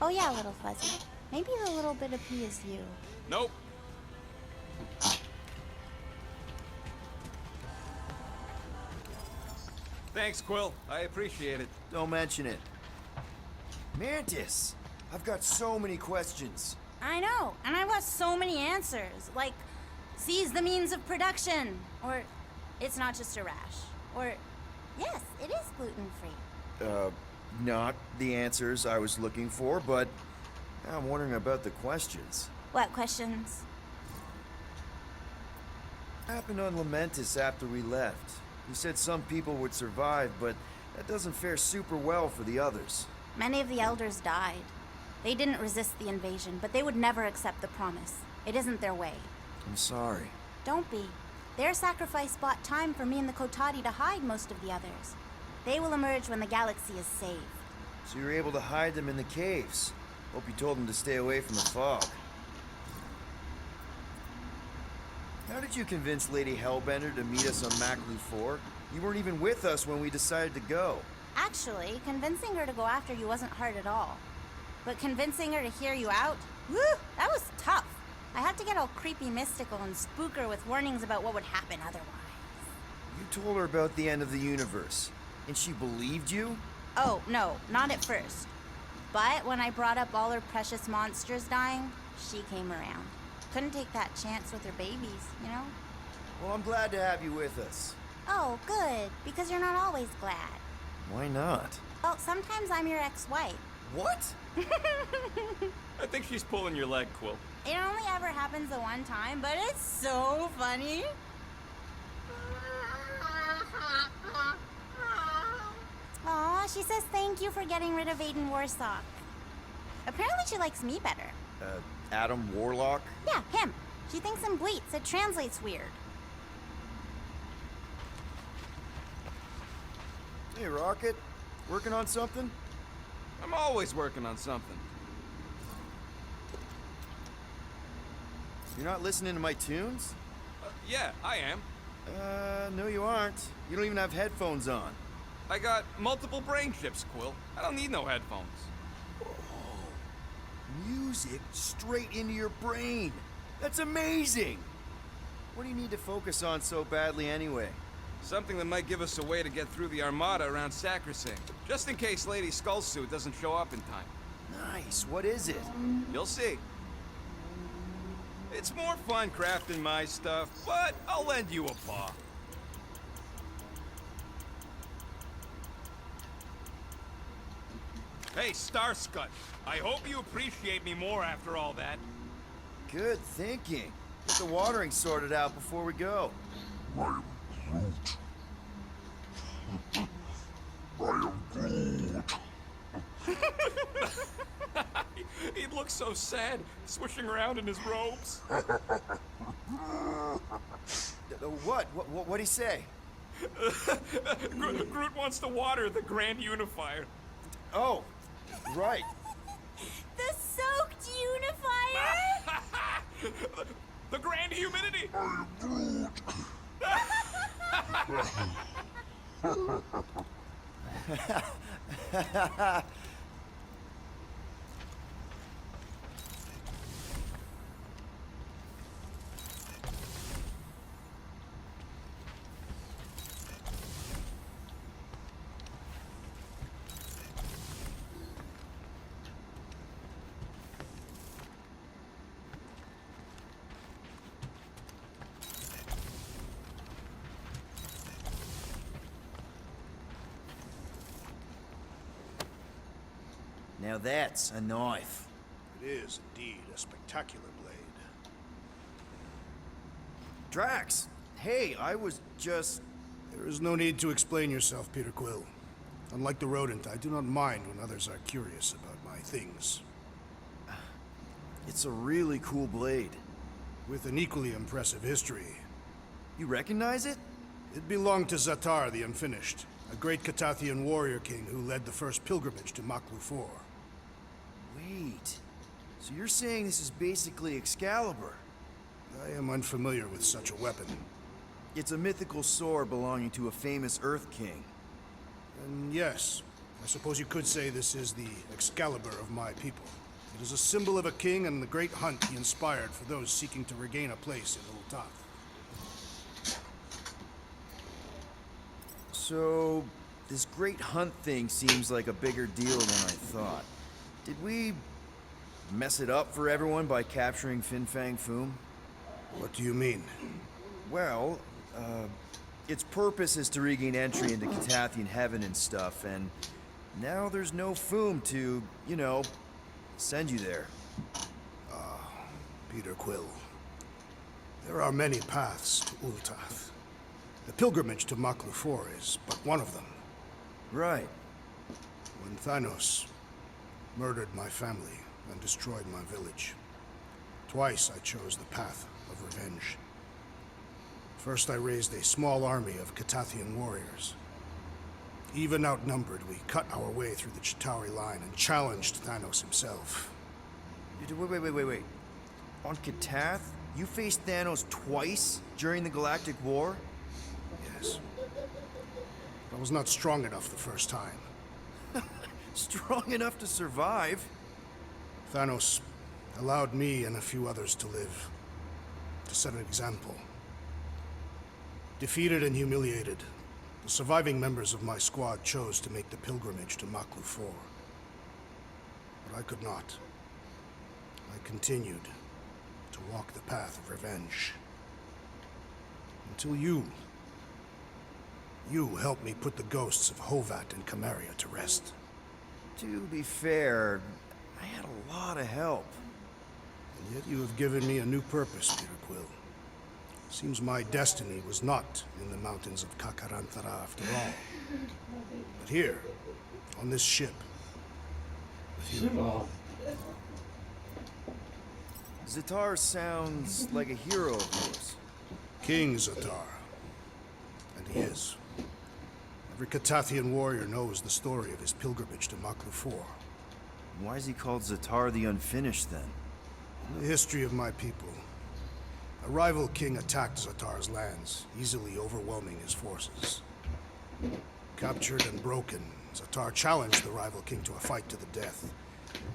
Oh yeah, little fuzzy. Maybe the little bit of pee is you. Nope. Thanks, Quill. I appreciate it. Don't mention it. Mantis! I've got so many questions. I know, and I want so many answers. Like, seize the means of production. Or, it's not just a rash. Or, yes, it is gluten-free. Not the answers I was looking for, but now I'm wondering about the questions. What questions? What happened on Lamentis after we left? You said some people would survive, but that doesn't fare super well for the others. Many of the elders died. They didn't resist the invasion, but they would never accept the promise. It isn't their way. I'm sorry. Don't be. Their sacrifice bought time for me and the Kotati to hide most of the others. They will emerge when the galaxy is saved. So you were able to hide them in the caves. Hope you told them to stay away from the fog. How did you convince Lady Hellbender to meet us on Maclu 4? You weren't even with us when we decided to go. Actually, convincing her to go after you wasn't hard at all. But convincing her to hear you out? Woo! That was tough. I had to get all creepy mystical and spook her with warnings about what would happen otherwise. You told her about the end of the universe, and she believed you? Oh, no, not at first. But when I brought up all her precious monsters dying, she came around. Couldn't take that chance with her babies, you know? Well, I'm glad to have you with us. Oh, good, because you're not always glad. Why not? Well, sometimes I'm your ex-wife. What? I think she's pulling your leg, Quill. It only ever happens the one time, but it's so funny. Aw, she says thank you for getting rid of Aiden Warsock. Apparently she likes me better. Adam Warlock? Yeah, him. She thinks I'm bleats. It translates weird. Hey, Rocket. Working on something? I'm always working on something. You're not listening to my tunes? Yeah, I am. No you aren't. You don't even have headphones on. I got multiple brain chips, Quill. I don't need no headphones. Music straight into your brain. That's amazing! What do you need to focus on so badly anyway? Something that might give us a way to get through the Armada around Sacrosanct, just in case Lady Skullsuit doesn't show up in time. Nice, what is it? You'll see. It's more fun crafting my stuff, but I'll lend you a paw. Hey, Starscut, I hope you appreciate me more after all that. Good thinking. Get the watering sorted out before we go. I am Groot. I am Groot. He looks so sad, swishing around in his robes. What'd he say? Groot wants to water the Grand Unifier. Oh, right. The soaked unifier? The Grand Humidity! I am Groot. Now that's a knife. It is indeed a spectacular blade. Drax, hey, I was just... There is no need to explain yourself, Peter Quill. Unlike the rodent, I do not mind when others are curious about my things. It's a really cool blade. With an equally impressive history. You recognize it? It belonged to Zatar the Unfinished, a great Catathian warrior king who led the first pilgrimage to Maclu 4. Wait, so you're saying this is basically Excalibur? I am unfamiliar with such a weapon. It's a mythical sword belonging to a famous Earth King. And yes, I suppose you could say this is the Excalibur of my people. It is a symbol of a king and the great hunt he inspired for those seeking to regain a place in Ul'Tath. So, this great hunt thing seems like a bigger deal than I thought. Did we mess it up for everyone by capturing Fin Fang Foom? What do you mean? Well, its purpose is to regain entry into Catathian heaven and stuff, and now there's no Foom to, you know, send you there. Peter Quill. There are many paths to Ul'Tath. The pilgrimage to Maklufor is but one of them. Right. When Thanos murdered my family and destroyed my village, twice I chose the path of revenge. First, I raised a small army of Catathian warriors. Even outnumbered, we cut our way through the Chitauri line and challenged Thanos himself. Wait. On Katath, you faced Thanos twice during the Galactic War? Yes. I was not strong enough the first time. Strong enough to survive? Thanos allowed me and a few others to live, to set an example. Defeated and humiliated, the surviving members of my squad chose to make the pilgrimage to Maklufor. But I could not. I continued to walk the path of revenge. Until you helped me put the ghosts of Hovat and Kamaria to rest. To be fair, I had a lot of help. And yet you have given me a new purpose, Peter Quill. Seems my destiny was not in the mountains of Kakarantara after all. But here, on this ship, with you. Zatar sounds like a hero of yours. King Zatar. And he is. Every Catathian warrior knows the story of his pilgrimage to Maklufor. Why is he called Zatar the Unfinished, then? The history of my people. A rival king attacked Zatar's lands, easily overwhelming his forces. Captured and broken, Zatar challenged the rival king to a fight to the death.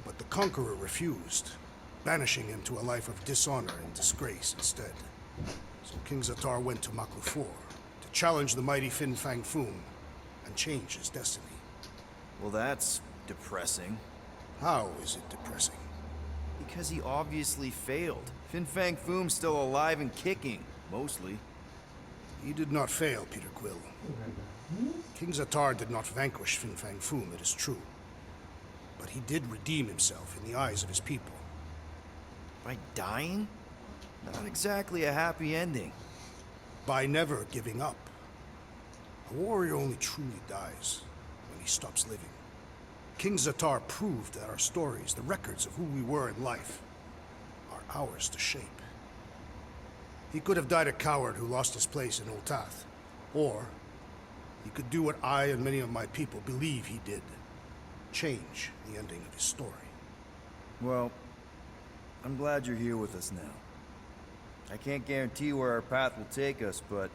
But the conqueror refused, banishing him to a life of dishonor and disgrace instead. So King Zatar went to Maklufor to challenge the mighty Fin Fang Foom and change his destiny. Well, that's depressing. How is it depressing? Because he obviously failed. Fin Fang Foom's still alive and kicking, mostly. He did not fail, Peter Quill. King Zatar did not vanquish Fin Fang Foom, it is true. But he did redeem himself in the eyes of his people. By dying? Not exactly a happy ending. By never giving up. A warrior only truly dies when he stops living. King Zatar proved that our stories, the records of who we were in life, are ours to shape. He could have died a coward who lost his place in Ul'Tath. Or he could do what I and many of my people believe he did. Change the ending of his story. Well, I'm glad you're here with us now. I can't guarantee where our path will take us, but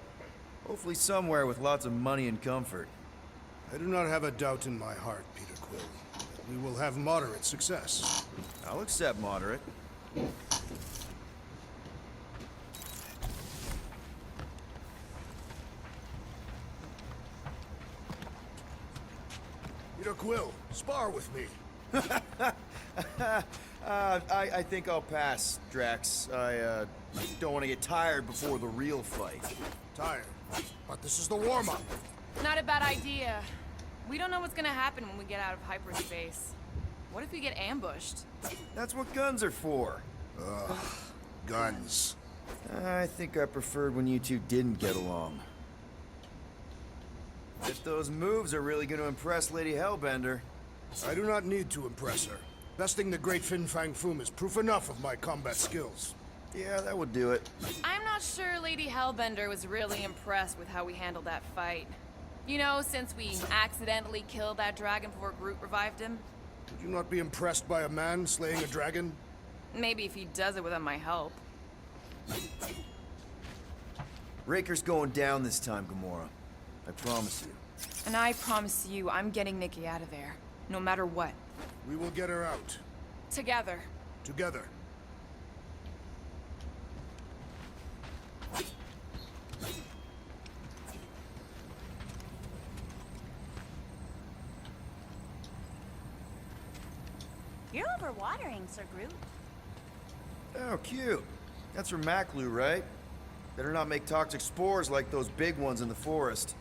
hopefully somewhere with lots of money and comfort. I do not have a doubt in my heart, Peter Quill, that we will have moderate success. I'll accept moderate. Peter Quill, spar with me. I think I'll pass, Drax. I don't want to get tired before the real fight. Tired, but this is the warm-up. Not a bad idea. We don't know what's gonna happen when we get out of hyperspace. What if we get ambushed? That's what guns are for. Guns. I think I preferred when you two didn't get along. If those moves are really going to impress Lady Hellbender. I do not need to impress her. Besting the great Fin Fang Foom is proof enough of my combat skills. Yeah, that would do it. I'm not sure Lady Hellbender was really impressed with how we handled that fight. You know, since we accidentally killed that dragon before Groot revived him. Would you not be impressed by a man slaying a dragon? Maybe if he does it without my help. Raker's going down this time, Gamora. I promise you. And I promise you, I'm getting Nikki out of there. No matter what. We will get her out. Together. Together. You're overwatering, Sir Groot. Oh, cute. That's from Maklu, right? Better not make toxic spores like those big ones in the forest.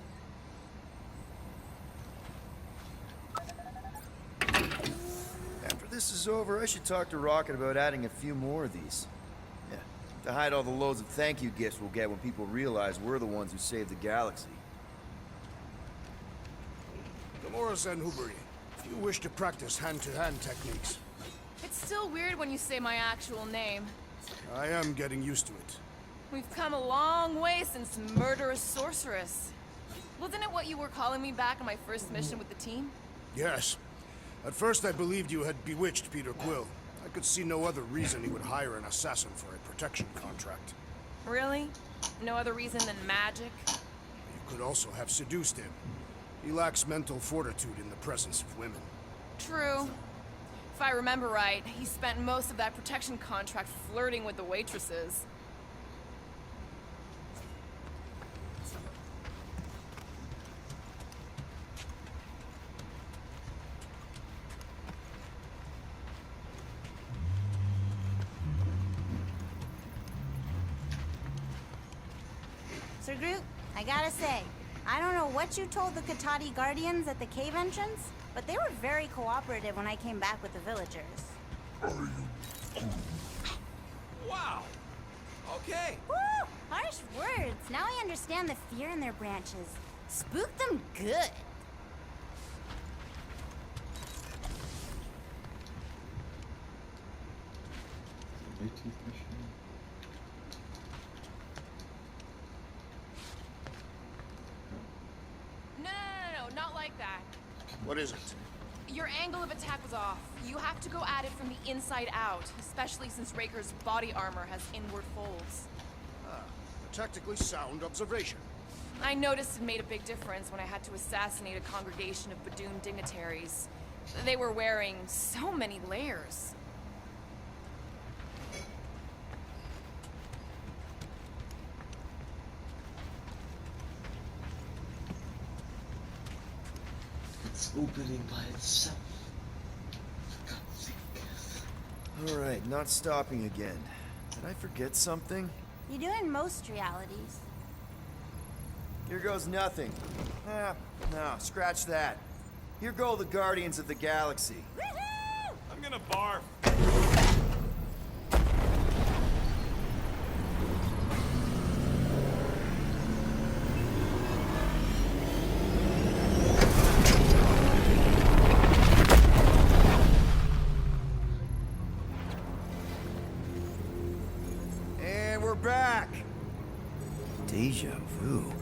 After this is over, I should talk to Rocket about adding a few more of these. Yeah, to hide all the loads of thank you gifts we'll get when people realize we're the ones who saved the galaxy. Dolores and Huberi, if you wish to practice hand-to-hand techniques, It's still weird when you say my actual name. I am getting used to it. We've come a long way since Murderous Sorceress. Wasn't it what you were calling me back on my first mission with the team? Yes. At first I believed you had bewitched Peter Quill. I could see no other reason he would hire an assassin for a protection contract. Really? No other reason than magic? You could also have seduced him. He lacks mental fortitude in the presence of women. True. If I remember right, he spent most of that protection contract flirting with the waitresses. Sir Groot, I gotta say, I don't know what you told the Katati Guardians at the cave entrance, but they were very cooperative when I came back with the villagers. Wow. Okay. Woo! Harsh words. Now I understand the fear in their branches. Spook them good. Bluetooth machine. No, not like that. What is it? Your angle of attack was off. You have to go at it from the inside out, especially since Raker's body armor has inward folds. A tactically sound observation. I noticed it made a big difference when I had to assassinate a congregation of Badoon dignitaries. They were wearing so many layers. It's opening by itself. For God's sake. Alright, not stopping again. Did I forget something? You do in most realities. Here goes nothing. No, scratch that. Here go the Guardians of the Galaxy. Woohoo! I'm gonna barf. And we're back. Deja vu.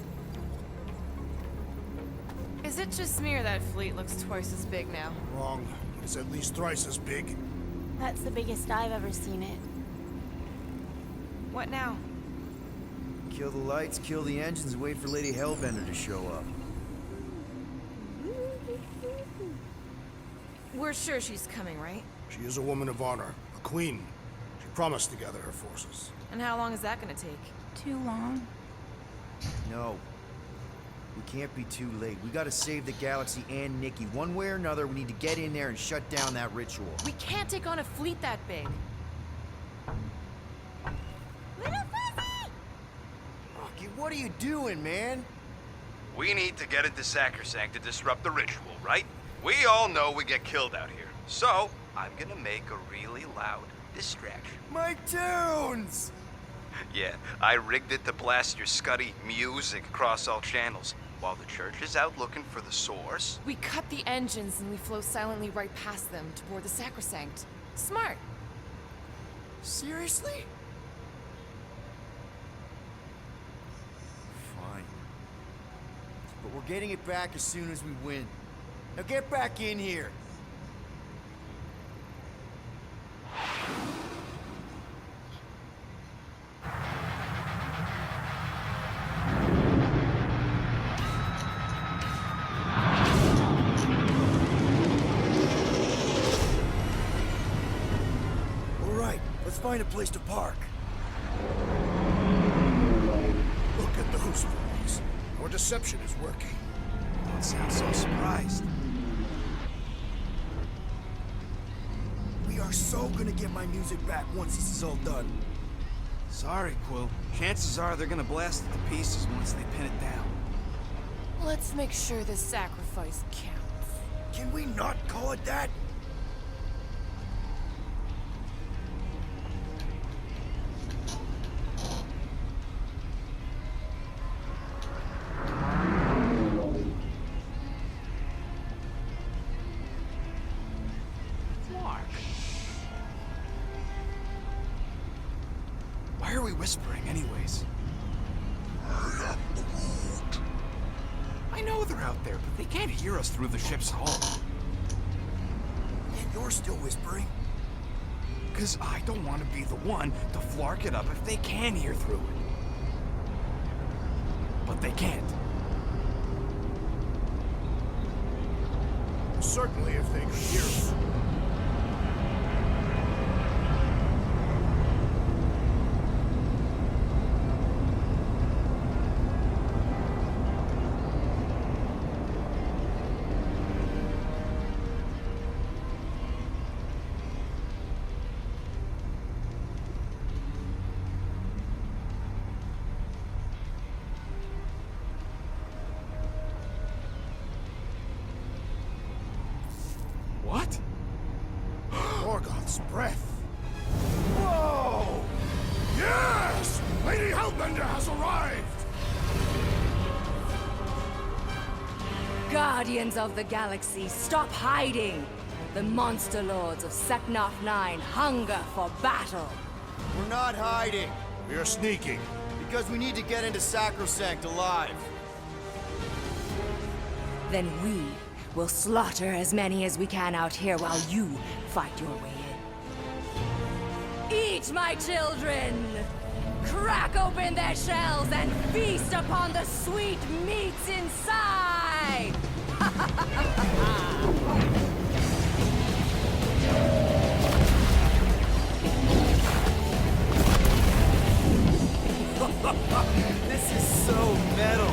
Is it just me or that fleet looks twice as big now? Wrong. It's at least thrice as big. That's the biggest I've ever seen it. What now? Kill the lights, kill the engines, and wait for Lady Hellbender to show up. We're sure she's coming, right? She is a woman of honor, a queen. She promised to gather her forces. And how long is that gonna take? Too long. No. We can't be too late. We gotta save the galaxy and Nikki. One way or another, we need to get in there and shut down that ritual. We can't take on a fleet that big. Little Fuzzy! Rocky, what are you doing, man? We need to get into Sacrosanct to disrupt the ritual, right? We all know we get killed out here. So, I'm gonna make a really loud distraction. My tunes! Yeah, I rigged it to blast your scuddy music across all channels, while the church is out looking for the source. We cut the engines and we flow silently right past them toward the Sacrosanct. Smart. Seriously? Fine. But we're getting it back as soon as we win. Now get back in here. right, let's find a place to park. Look at those boys. Our deception is working. Don't sound so surprised. We are so gonna get my music back once this is all done. Sorry, Quill. Chances are they're gonna blast it to pieces once they pin it down. Let's make sure this sacrifice counts. Can we not call it that? Why are we whispering anyways? I know they're out there, but they can't hear us through the ship's hull. And you're still whispering? Because I don't want to be the one to flark it up if they can hear through it. But they can't. Certainly if they could hear us. What? Morgoth's breath. Whoa! Yes! Lady Hellbender has arrived! Guardians of the Galaxy, stop hiding! The monster lords of Seknarf 9 hunger for battle. We're not hiding, We are sneaking. because we need to get into Sacrosanct alive. Then we will slaughter as many as we can out here while you fight your way in. Eat, my children! Crack open their shells and feast upon the sweet meats inside! This is so metal.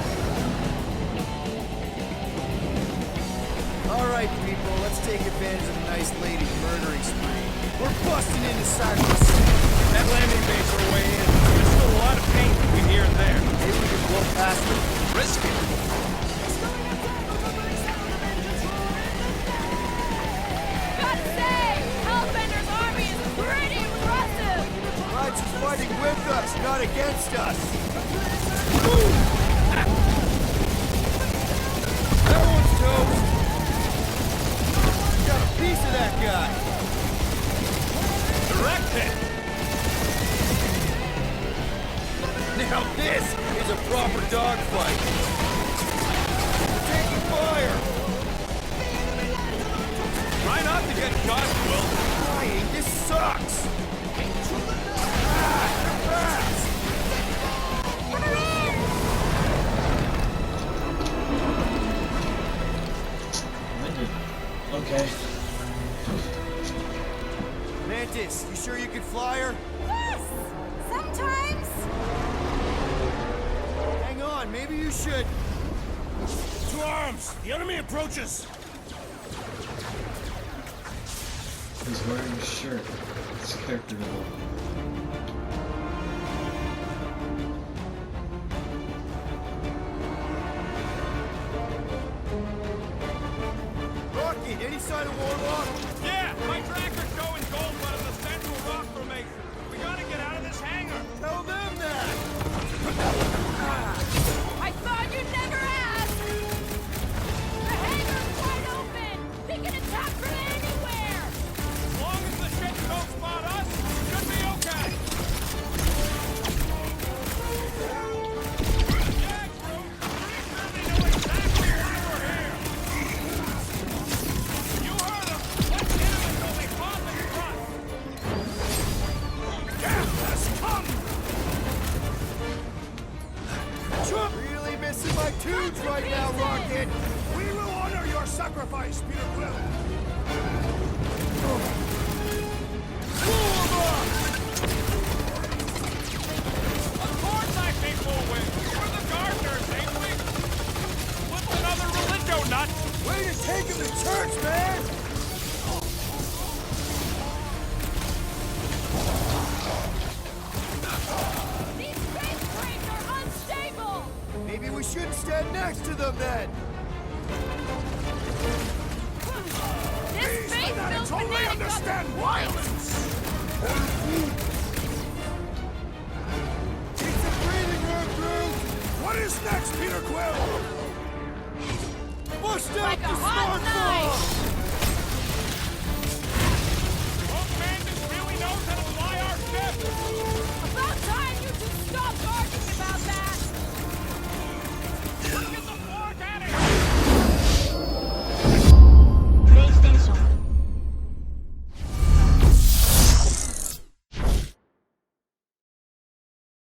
All right, people, let's take advantage of a nice lady murdering spree. We're busting into Sacrosanct. That landing base our way in. There's still a lot of paint between here and there. Maybe we can blow past them. Risk it. Gotta say, Hellbender's army is pretty impressive! Right, she's fighting with us, not against us. That one's toast. Got a piece of that guy. Direct hit. Now this is a proper dogfight. We're taking fire. Try not to get shot, Quill. Dying, this sucks. Ah, they're fast. Okay. Mantis, you sure you could fly her? Yes! Sometimes. Hang on, maybe you should. To arms! The enemy approaches! He's wearing a shirt. It's character development. Rocky, any sign of Warlock? Yeah, my tracker's showing gold out of the central rock formation. We gotta get out of this hangar. Tell them that. I thought you'd never ask! The hangar's wide open! They can attack from anywhere! As long as the ships don't spot us, should be okay. Yeah, crew. Pretty sure they know exactly why we're here. You heard them. Let's hit them until they pop and run. Death has come! Really missing my tunes right now, Rocket. We will honor your sacrifice, Peter Quill! Pull 'em up! them then! This These men faith-filled totally fanatic understand why